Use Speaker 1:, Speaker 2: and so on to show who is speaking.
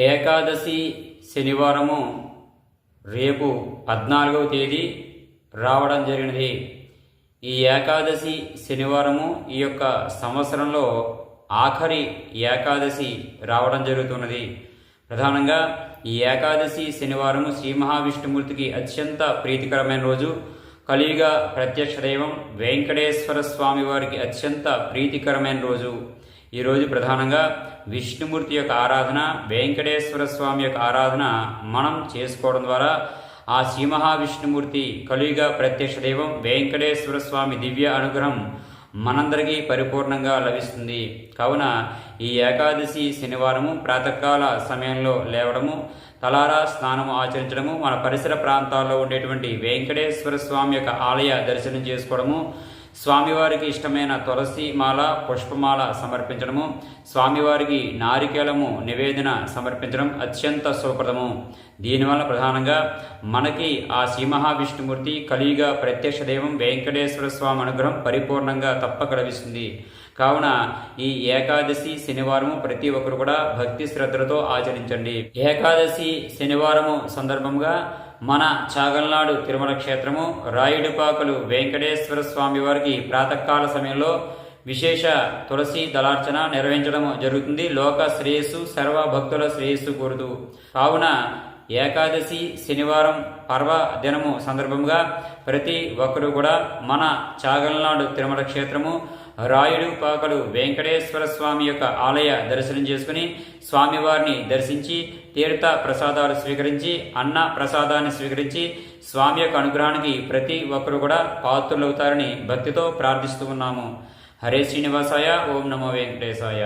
Speaker 1: ఏకాదశి శనివారము రేపు 14వ తేదీ రావడం జరిగినది. ఈ ఏకాదశి శనివారము ఈ యొక్క సంవత్సరంలో ఆఖరి ఏకాదశి రావడం జరుగుతున్నది. ప్రధానంగా ఈ ఏకాదశి శనివారము శ్రీ మహావిష్ణుమూర్తికి అత్యంత ప్రీతికరమైన రోజు. కలియుగ ప్రత్యక్ష దైవం వెంకటేశ్వర స్వామి వారికి అత్యంత ప్రీతికరమైన రోజు. ఈరోజు ప్రధానంగా విష్ణుమూర్తి యొక్క ఆరాధన, వెంకటేశ్వర స్వామి యొక్క ఆరాధన మనం చేసుకోవడం ద్వారా ఆ శ్రీ మహావిష్ణుమూర్తి కలియుగ ప్రత్యక్ష దైవం వెంకటేశ్వర స్వామి దివ్య అనుగ్రహం మనందరికీ పరిపూర్ణంగా లభిస్తుంది. కావున ఈ ఏకాదశి శనివారము ప్రాతకాల సమయంలో లేవడము, తలారా స్నానము ఆచరించడము, మన పరిసర ప్రాంతాల్లో ఉండేటువంటి వెంకటేశ్వర స్వామి యొక్క ఆలయ దర్శనం చేసుకోవడము, స్వామివారికి ఇష్టమైన తులసి మాల, పుష్పమాల సమర్పించడము, స్వామివారికి నారికేళము నివేదన సమర్పించడం అత్యంత శుభప్రదము. దీనివల్ల ప్రధానంగా మనకి ఆ శ్రీ మహావిష్ణుమూర్తి కలియుగ ప్రత్యక్ష దైవం వెంకటేశ్వర స్వామి అనుగ్రహం పరిపూర్ణంగా తప్పక లభిస్తుంది. కావున ఈ ఏకాదశి శనివారము ప్రతి ఒక్కరు కూడా భక్తి శ్రద్ధలతో ఆచరించండి. ఏకాదశి శనివారము సందర్భంగా మన చాగల్నాడు తిరుమల క్షేత్రము రాయుడుపాకలు వెంకటేశ్వర స్వామి వారికి ప్రాతకాల సమయంలో విశేష తులసి దళార్చన నిర్వహించడం జరుగుతుంది. లోక శ్రేయస్సు, సర్వ భక్తుల శ్రేయస్సు కోరుతూ. కావున ఏకాదశి శనివారం పర్వదినము సందర్భంగా ప్రతి ఒక్కరు కూడా మన చాగల్నాడు తిరుమల క్షేత్రము రాయుడుపాకలు వెంకటేశ్వర స్వామి యొక్క ఆలయ దర్శనం చేసుకుని స్వామివారిని దర్శించి తీర్థ ప్రసాదాలు స్వీకరించి అన్న ప్రసాదాన్ని స్వీకరించి స్వామి యొక్క అనుగ్రహానికి ప్రతి ఒక్కరు కూడా పాత్రులవుతారని భక్తితో ప్రార్థిస్తూ ఉన్నాము. హరే శ్రీనివాసాయ. ఓం నమో వెంకటేశాయ.